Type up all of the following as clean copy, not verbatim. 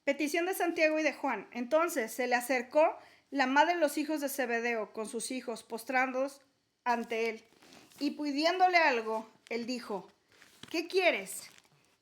Petición de Santiago y de Juan. Entonces se le acercó la madre de los hijos de Zebedeo con sus hijos, postrados ante él. Y pidiéndole algo, él dijo, ¿qué quieres?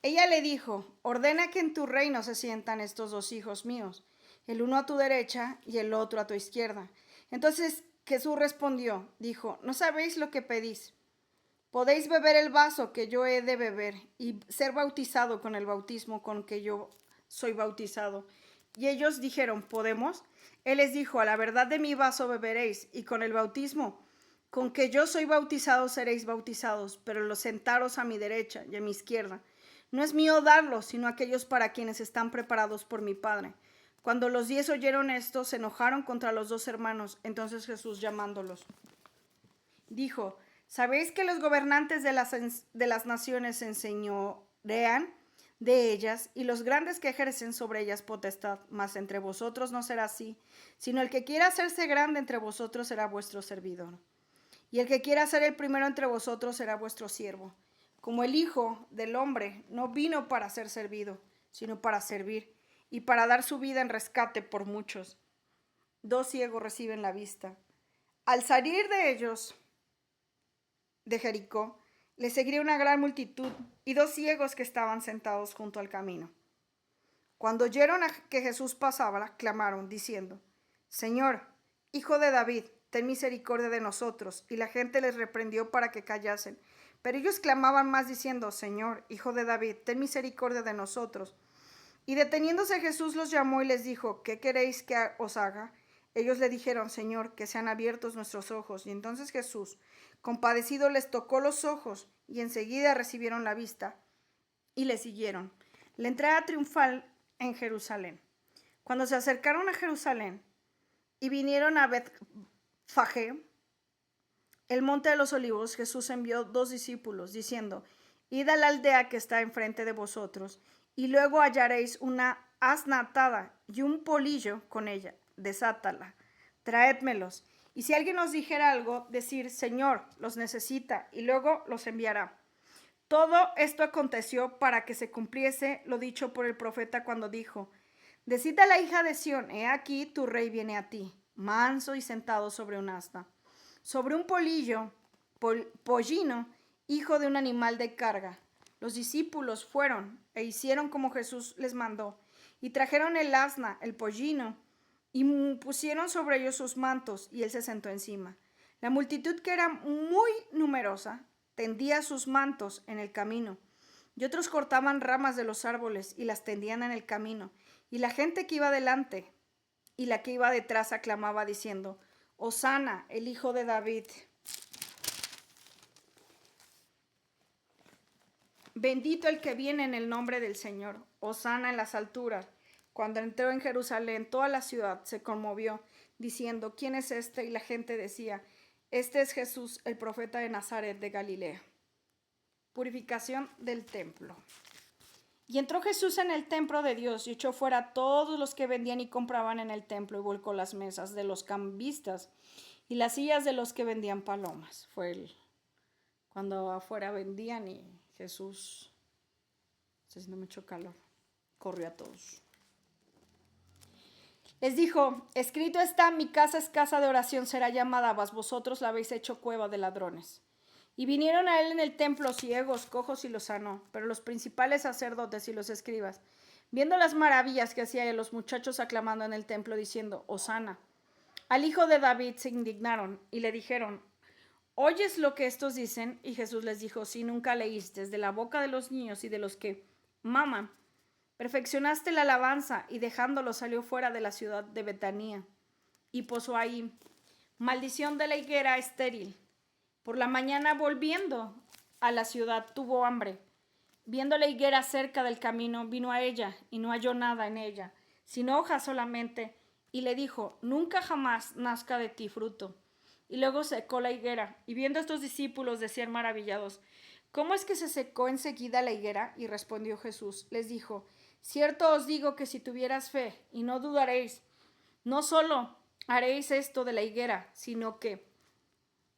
Ella le dijo, ordena que en tu reino se sientan estos dos hijos míos, el uno a tu derecha y el otro a tu izquierda. Entonces Jesús respondió, dijo, no sabéis lo que pedís. Podéis beber el vaso que yo he de beber y ser bautizado con el bautismo con que yo soy bautizado. Y ellos dijeron, ¿podemos? Él les dijo, a la verdad de mi vaso beberéis, y con el bautismo con que yo soy bautizado seréis bautizados, pero los sentaros a mi derecha y a mi izquierda. No es mío darlos, sino aquellos para quienes están preparados por mi Padre. Cuando los 10 oyeron esto, se enojaron contra los dos hermanos. Entonces Jesús, llamándolos, dijo, ¿sabéis que los gobernantes de las naciones se enseñorean de ellas y los grandes que ejercen sobre ellas potestad? Mas entre vosotros no será así, sino el que quiera hacerse grande entre vosotros será vuestro servidor. Y el que quiera ser el primero entre vosotros será vuestro siervo. Como el Hijo del Hombre no vino para ser servido, sino para servir, y para dar su vida en rescate por muchos. Dos ciegos reciben la vista. Al salir de ellos, de Jericó, le seguía una gran multitud y dos ciegos que estaban sentados junto al camino. Cuando oyeron que Jesús pasaba, clamaron, diciendo, Señor, Hijo de David, ten misericordia de nosotros. Y la gente les reprendió para que callasen. Pero ellos clamaban más diciendo, Señor, Hijo de David, ten misericordia de nosotros. Y deteniéndose Jesús los llamó y les dijo, ¿qué queréis que os haga? Ellos le dijeron, Señor, que sean abiertos nuestros ojos. Y entonces Jesús, compadecido, les tocó los ojos y enseguida recibieron la vista y le siguieron. La entrada triunfal en Jerusalén. Cuando se acercaron a Jerusalén y vinieron a Betfagé, el monte de los olivos, Jesús envió 2 discípulos, diciendo, id a la aldea que está enfrente de vosotros, y luego hallaréis una asna atada y un polillo con ella. Desátala, traédmelos. Y si alguien os dijera algo, decir, Señor, los necesita, y luego los enviará. Todo esto aconteció para que se cumpliese lo dicho por el profeta cuando dijo, decid a la hija de Sión, he aquí tu rey viene a ti, manso y sentado sobre un asna, sobre un pollino, hijo de un animal de carga. Los discípulos fueron e hicieron como Jesús les mandó, y trajeron el asna, el pollino, y pusieron sobre ellos sus mantos, y él se sentó encima. La multitud, que era muy numerosa, tendía sus mantos en el camino, y otros cortaban ramas de los árboles y las tendían en el camino. Y la gente que iba delante y la que iba detrás aclamaba diciendo, Hosana, el Hijo de David. Bendito el que viene en el nombre del Señor. Hosana en las alturas. Cuando entró en Jerusalén, toda la ciudad se conmovió, diciendo, ¿quién es este? Y la gente decía, este es Jesús, el profeta de Nazaret de Galilea. Purificación del templo. Y entró Jesús en el templo de Dios y echó fuera a todos los que vendían y compraban en el templo y volcó las mesas de los cambistas y las sillas de los que vendían palomas. Fue cuando afuera vendían y Jesús, está haciendo mucho calor, corrió a todos. Les dijo, escrito está, mi casa es casa de oración, será llamada, mas vosotros la habéis hecho cueva de ladrones. Y vinieron a él en el templo ciegos, cojos, y los sanó. Pero los principales sacerdotes y los escribas, viendo las maravillas que hacía, y los muchachos aclamando en el templo, diciendo, Hosana al Hijo de David, se indignaron y le dijeron, ¿oyes lo que estos dicen? Y Jesús les dijo, si nunca leíste, de la boca de los niños y de los que maman, perfeccionaste la alabanza. Y dejándolo salió fuera de la ciudad de Betanía y posó ahí. Maldición de la higuera estéril. Por la mañana, volviendo a la ciudad, tuvo hambre. Viendo la higuera cerca del camino, vino a ella y no halló nada en ella, sino hojas solamente, y le dijo, nunca jamás nazca de ti fruto. Y luego secó la higuera, y viendo a estos discípulos decían maravillados, ¿cómo es que se secó enseguida la higuera? Y respondió Jesús, les dijo, cierto os digo que si tuvieras fe y no dudaréis, no solo haréis esto de la higuera, sino que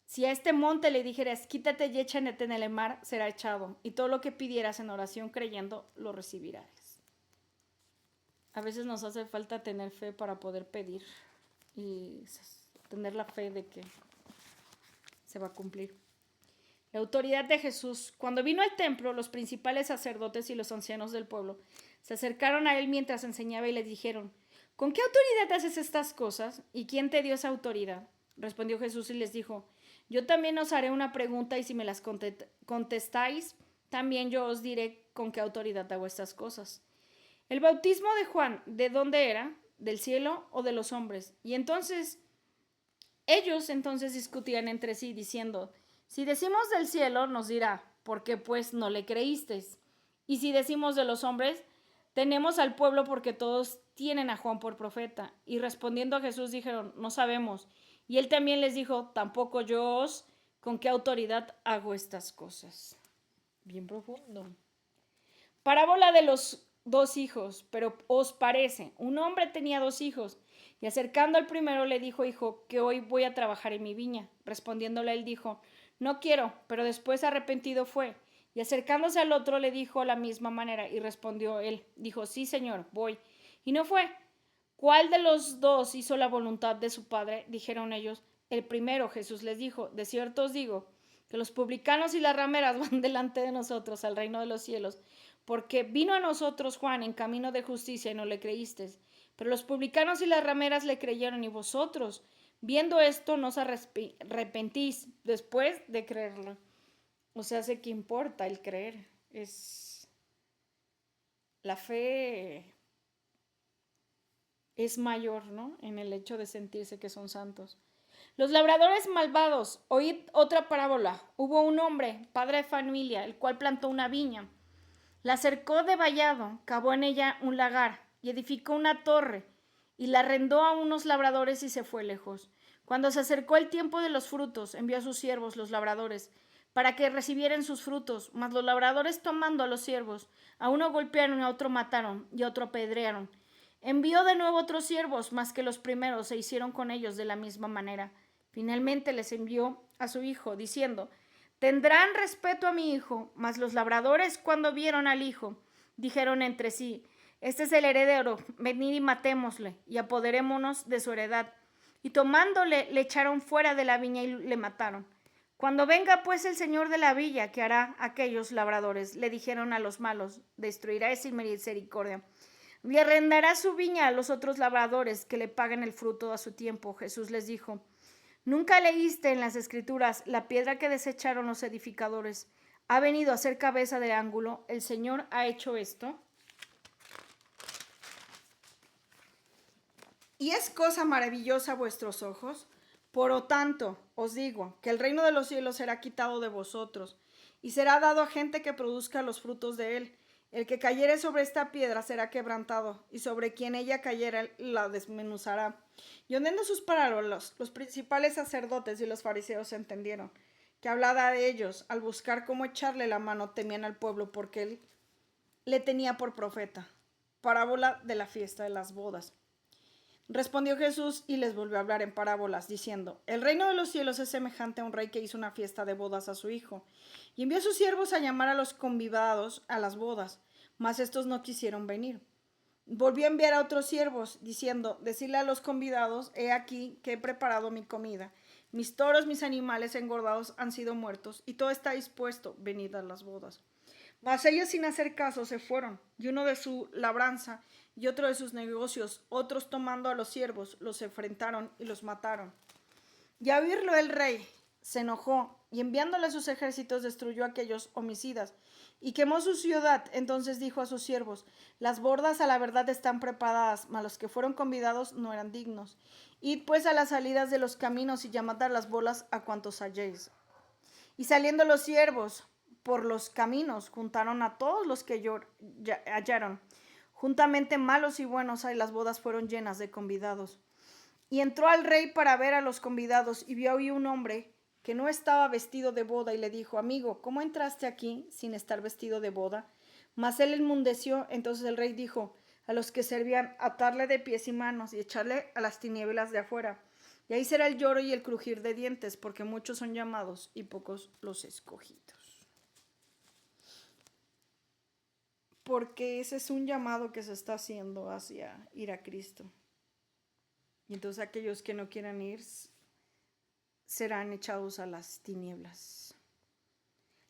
si a este monte le dijeras, quítate y échate en el mar, será echado, y todo lo que pidieras en oración creyendo, lo recibirás. A veces nos hace falta tener fe para poder pedir y tener la fe de que se va a cumplir. La autoridad de Jesús. Cuando vino al templo, los principales sacerdotes y los ancianos del pueblo se acercaron a él mientras enseñaba y le dijeron: ¿Con qué autoridad haces estas cosas? ¿Y quién te dio esa autoridad? Respondió Jesús y les dijo: Yo también os haré una pregunta y si me las contestáis, también yo os diré con qué autoridad hago estas cosas. El bautismo de Juan, ¿de dónde era? ¿Del cielo o de los hombres? Y ellos discutían entre sí diciendo: Si decimos del cielo, nos dirá: ¿por qué pues no le creísteis? Y si decimos de los hombres, tenemos al pueblo porque todos tienen a Juan por profeta. Y respondiendo a Jesús dijeron: No sabemos. Y él también les dijo: Tampoco yo os, ¿con qué autoridad hago estas cosas? Bien profundo. Parábola de los 2 hijos. Pero os parece, un hombre tenía 2 hijos, y acercando al primero le dijo: Hijo, que hoy voy a trabajar en mi viña. Respondiéndole él dijo: No quiero. Pero después arrepentido fue. Y acercándose al otro le dijo a la misma manera, y respondió él, dijo: Sí, señor, voy. Y no fue. ¿Cuál de los 2 hizo la voluntad de su padre? Dijeron ellos: El primero. Jesús les dijo: De cierto os digo que los publicanos y las rameras van delante de nosotros al reino de los cielos, porque vino a nosotros Juan en camino de justicia y no le creísteis, pero los publicanos y las rameras le creyeron, y vosotros, viendo esto, no os arrepentís después de creerlo. O sea, sé que importa el creer. Es la fe es mayor, ¿no? En el hecho de sentirse que son santos. Los labradores malvados. Oíd otra parábola. Hubo un hombre, padre de familia, el cual plantó una viña. La cercó de vallado, cavó en ella un lagar y edificó una torre y la arrendó a unos labradores y se fue lejos. Cuando se acercó el tiempo de los frutos, envió a sus siervos, los labradores, para que recibieran sus frutos. Mas los labradores, tomando a los siervos, a uno golpearon y a otro mataron y a otro apedrearon. Envió de nuevo otros siervos, mas que los primeros se hicieron con ellos de la misma manera. Finalmente les envió a su hijo, diciendo: Tendrán respeto a mi hijo. Mas los labradores, cuando vieron al hijo, dijeron entre sí: Este es el heredero, venid y matémosle, y apoderémonos de su heredad. Y tomándole, le echaron fuera de la viña y le mataron. Cuando venga pues el señor de la villa, ¿qué hará aquellos labradores? Le dijeron a los malos: Destruirá sin misericordia. Y arrendará su viña a los otros labradores, que le paguen el fruto a su tiempo. Jesús les dijo: ¿Nunca leíste en las Escrituras: la piedra que desecharon los edificadores ha venido a ser cabeza del ángulo? El Señor ha hecho esto. ¿Y es cosa maravillosa a vuestros ojos? Por lo tanto, os digo que el reino de los cielos será quitado de vosotros y será dado a gente que produzca los frutos de él. El que cayere sobre esta piedra será quebrantado, y sobre quien ella cayera la desmenuzará. Y oyendo sus parábolas, los principales sacerdotes y los fariseos entendieron que hablaba de ellos. Al buscar cómo echarle la mano, temían al pueblo, porque él le tenía por profeta. Parábola de la fiesta de las bodas. Respondió Jesús y les volvió a hablar en parábolas, diciendo: El reino de los cielos es semejante a un rey que hizo una fiesta de bodas a su hijo, y envió a sus siervos a llamar a los convidados a las bodas, mas estos no quisieron venir. Volvió a enviar a otros siervos, diciendo: Decidle a los convidados: He aquí que he preparado mi comida. Mis toros, mis animales engordados han sido muertos, y todo está dispuesto. Venid a las bodas. Mas ellos, sin hacer caso, se fueron, y uno de su labranza y otro de sus negocios. Otros, tomando a los siervos, los enfrentaron y los mataron. Y a oírlo el rey se enojó, y enviándole sus ejércitos destruyó a aquellos homicidas y quemó su ciudad. Entonces dijo a sus siervos: Las bodas a la verdad están preparadas, mas los que fueron convidados no eran dignos. Id pues a las salidas de los caminos y llamad a las bodas a cuantos halléis. Y saliendo los siervos por los caminos, juntaron a todos los que hallaron, juntamente malos y buenos, y las bodas fueron llenas de convidados. Y entró al rey para ver a los convidados, y vio ahí un hombre que no estaba vestido de boda, y le dijo: Amigo, ¿cómo entraste aquí sin estar vestido de boda? Mas él enmudeció. Entonces el rey dijo a los que servían: Atarle de pies y manos y echarle a las tinieblas de afuera. Y ahí será el lloro y el crujir de dientes, porque muchos son llamados y pocos los escogidos. porque ese es un llamado que se está haciendo hacia ir a Cristo. Y entonces aquellos que no quieran ir serán echados a las tinieblas.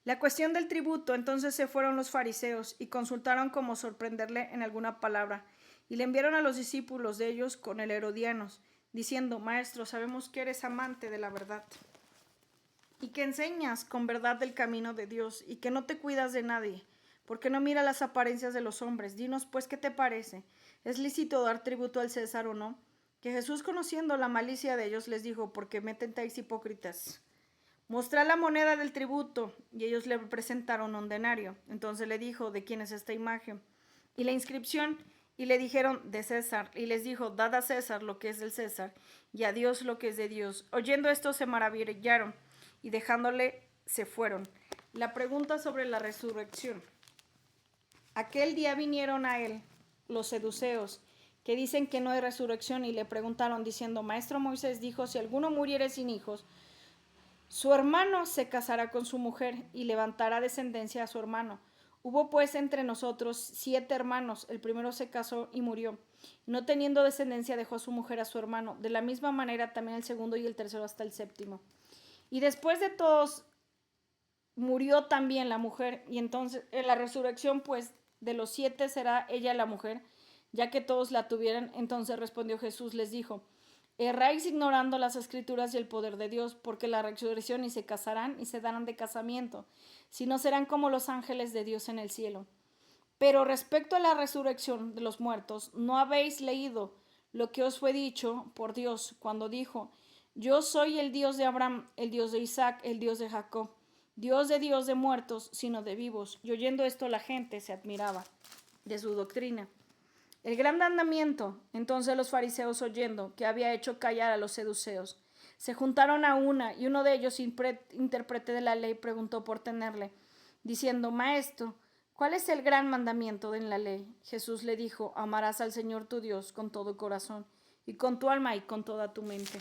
La cuestión del tributo, entonces se fueron los fariseos y consultaron cómo sorprenderle en alguna palabra, y le enviaron a los discípulos de ellos con el Herodianos, diciendo: Maestro, sabemos que eres amante de la verdad, y que enseñas con verdad del camino de Dios, y que no te cuidas de nadie, porque no mira las apariencias de los hombres. Dinos pues, ¿qué te parece? ¿Es lícito dar tributo al César o no? Que Jesús, conociendo la malicia de ellos, les dijo: ¿por qué me tentáis, hipócritas? Mostrad la moneda del tributo. Y ellos le presentaron un denario. Entonces le dijo: ¿de quién es esta imagen? Y la inscripción. Y le dijeron: de César. Y les dijo: dad a César lo que es del César, y a Dios lo que es de Dios. Oyendo esto se maravillaron, y dejándole se fueron. La pregunta sobre la resurrección. Aquel día vinieron a él los seduceos, que dicen que no hay resurrección, y le preguntaron diciendo: Maestro, Moisés dijo: si alguno muriere sin hijos, su hermano se casará con su mujer y levantará descendencia a su hermano. Hubo pues entre nosotros 7 hermanos. El primero se casó y murió. No teniendo descendencia, dejó su mujer a su hermano. De la misma manera también el segundo y el tercero hasta el séptimo. Y después de todos murió también la mujer. Y entonces en la resurrección, pues, de los 7 será ella la mujer, ya que todos la tuvieran. Entonces respondió Jesús, les dijo: erráis ignorando las escrituras y el poder de Dios, porque la resurrección ni se casarán ni se darán de casamiento, sino serán como los ángeles de Dios en el cielo. Pero respecto a la resurrección de los muertos, ¿no habéis leído lo que os fue dicho por Dios cuando dijo: yo soy el Dios de Abraham, el Dios de Isaac, el Dios de Jacob? Dios de muertos, sino de vivos. Y oyendo esto la gente se admiraba de su doctrina. El gran mandamiento. Entonces los fariseos, oyendo que había hecho callar a los seduceos, se juntaron a una, y uno de ellos, intérprete de la ley, preguntó por tenerle, diciendo: Maestro, ¿cuál es el gran mandamiento en la ley? Jesús le dijo: amarás al Señor tu Dios con todo corazón, y con tu alma, y con toda tu mente.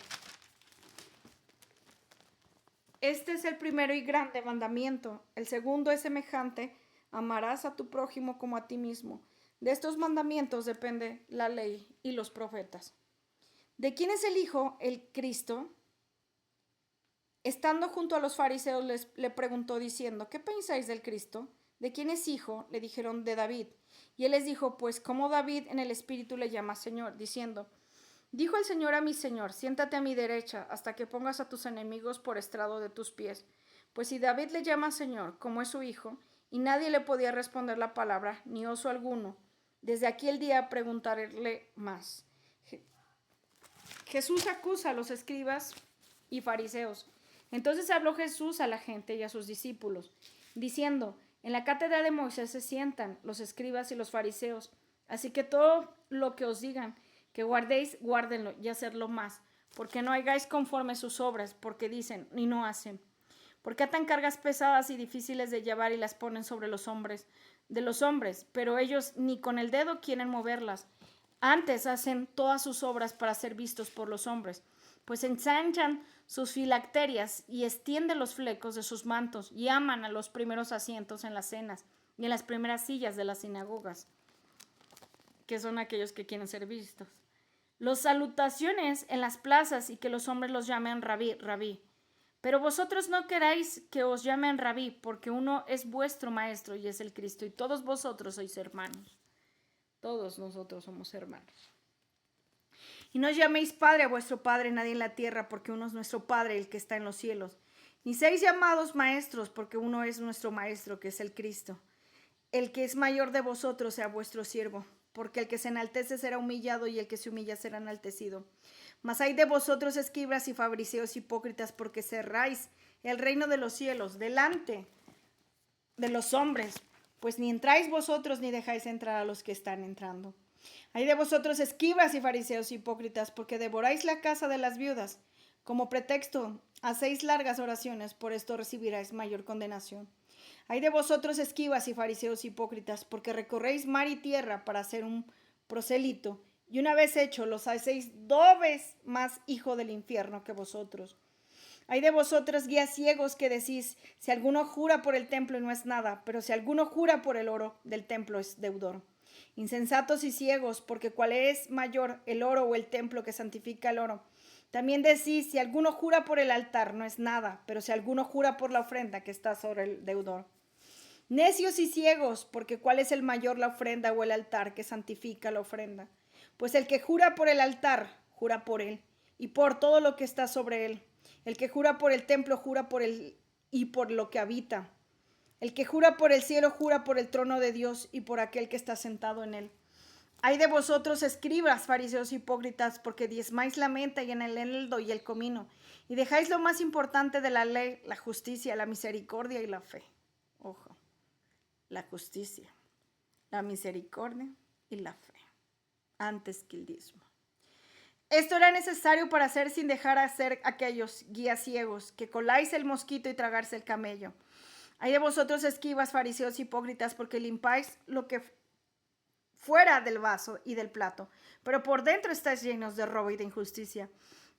Este es el primero y grande mandamiento. El segundo es semejante: amarás a tu prójimo como a ti mismo. De estos mandamientos depende la ley y los profetas. ¿De quién es el Hijo, el Cristo? Estando junto a los fariseos le preguntó diciendo: ¿qué pensáis del Cristo? ¿De quién es hijo? Le dijeron: de David. Y él les dijo: pues como David en el Espíritu le llama Señor, diciendo: dijo el Señor a mi Señor: siéntate a mi derecha hasta que pongas a tus enemigos por estrado de tus pies. Pues si David le llama Señor, como es su hijo, y nadie le podía responder la palabra, ni oso alguno, desde aquel día preguntarle más. Jesús acusa a los escribas y fariseos. Entonces habló Jesús a la gente y a sus discípulos, diciendo: en la cátedra de Moisés se sientan los escribas y los fariseos. Así que todo lo que os digan que guardéis, guárdenlo, y hacedlo más, porque no hagáis conforme sus obras, porque dicen y no hacen. Porque atan cargas pesadas y difíciles de llevar y las ponen sobre los hombres de los hombres, pero ellos ni con el dedo quieren moverlas. Antes hacen todas sus obras para ser vistos por los hombres, pues ensanchan sus filacterias y extienden los flecos de sus mantos, y aman a los primeros asientos en las cenas y en las primeras sillas de las sinagogas, que son aquellos que quieren ser vistos. Los salutaciones en las plazas, y que los hombres los llamen rabí, rabí. Pero vosotros no queráis que os llamen rabí, porque uno es vuestro maestro, y es el Cristo, y todos vosotros sois hermanos. Todos nosotros somos hermanos. Y no llaméis Padre a vuestro Padre nadie en la tierra, porque uno es nuestro Padre, el que está en los cielos. Ni seáis llamados maestros, porque uno es nuestro Maestro, que es el Cristo. El que es mayor de vosotros sea vuestro siervo, porque el que se enaltece será humillado, y el que se humilla será enaltecido. Mas hay de vosotros, escribas y fariseos hipócritas, porque cerráis el reino de los cielos delante de los hombres, pues ni entráis vosotros ni dejáis entrar a los que están entrando. Hay de vosotros, escribas y fariseos hipócritas, porque devoráis la casa de las viudas. Como pretexto hacéis largas oraciones, por esto recibiráis mayor condenación. Hay de vosotros, escribas y fariseos hipócritas, porque recorréis mar y tierra para hacer un prosélito, y una vez hecho los hacéis 2 veces más hijo del infierno que vosotros. Hay de vosotros guías ciegos que decís, si alguno jura por el templo no es nada, pero si alguno jura por el oro del templo es deudor. Insensatos y ciegos, porque cuál es mayor, el oro o el templo que santifica el oro. También decís, si alguno jura por el altar no es nada, pero si alguno jura por la ofrenda que está sobre el deudor. Necios y ciegos, porque cuál es el mayor, la ofrenda o el altar que santifica la ofrenda. Pues el que jura por el altar, jura por él, y por todo lo que está sobre él. El que jura por el templo, jura por él y por lo que habita. El que jura por el cielo, jura por el trono de Dios y por aquel que está sentado en él. Hay de vosotros, escribas, fariseos hipócritas, porque diezmáis la menta y en el eneldo y el comino, y dejáis lo más importante de la ley, la justicia, la misericordia y la fe. Ojo, la justicia, la misericordia y la fe, antes que el diezmo. Esto era necesario para hacer sin dejar hacer aquellos guías ciegos, que coláis el mosquito y tragarse el camello. Hay de vosotros, escribas, fariseos hipócritas, porque limpiáis lo que fuera del vaso y del plato, pero por dentro estáis llenos de robo y de injusticia.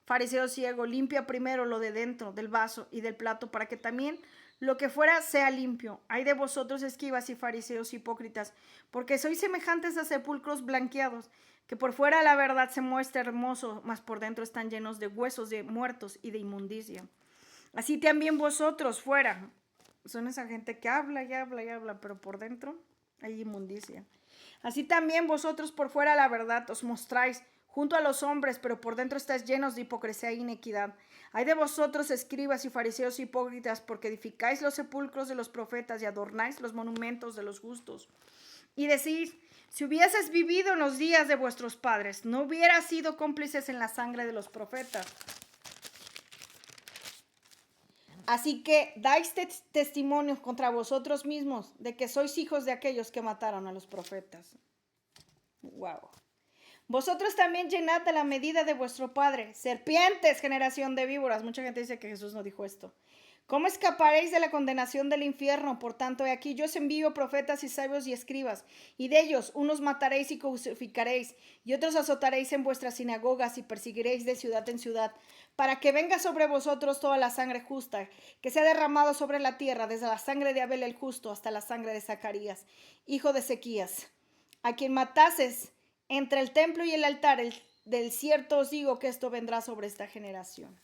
Fariseo ciego, limpia primero lo de dentro del vaso y del plato, para que también lo que fuera sea limpio. Hay de vosotros, escribas y fariseos hipócritas, porque sois semejantes a sepulcros blanqueados, que por fuera la verdad se muestra hermoso, mas por dentro están llenos de huesos de muertos y de inmundicia. Así también vosotros fuera. Son esa gente que habla y habla y habla, pero por dentro hay inmundicia. Así también vosotros por fuera la verdad os mostráis junto a los hombres, pero por dentro estáis llenos de hipocresía e inequidad. Hay de vosotros, escribas y fariseos hipócritas, porque edificáis los sepulcros de los profetas y adornáis los monumentos de los justos. Y decís, si hubieses vivido en los días de vuestros padres, no hubieras sido cómplices en la sangre de los profetas. Así que dais testimonio contra vosotros mismos de que sois hijos de aquellos que mataron a los profetas. Wow. Vosotros también llenad a la medida de vuestro padre. Serpientes, generación de víboras. Mucha gente dice que Jesús no dijo esto. ¿Cómo escaparéis de la condenación del infierno? Por tanto, he aquí yo os envío profetas y sabios y escribas, y de ellos unos mataréis y crucificaréis, y otros azotaréis en vuestras sinagogas y perseguiréis de ciudad en ciudad, para que venga sobre vosotros toda la sangre justa, que se ha derramado sobre la tierra, desde la sangre de Abel el justo hasta la sangre de Zacarías, hijo de Ezequías, a quien matases entre el templo y el altar. Del cierto os digo que esto vendrá sobre esta generación.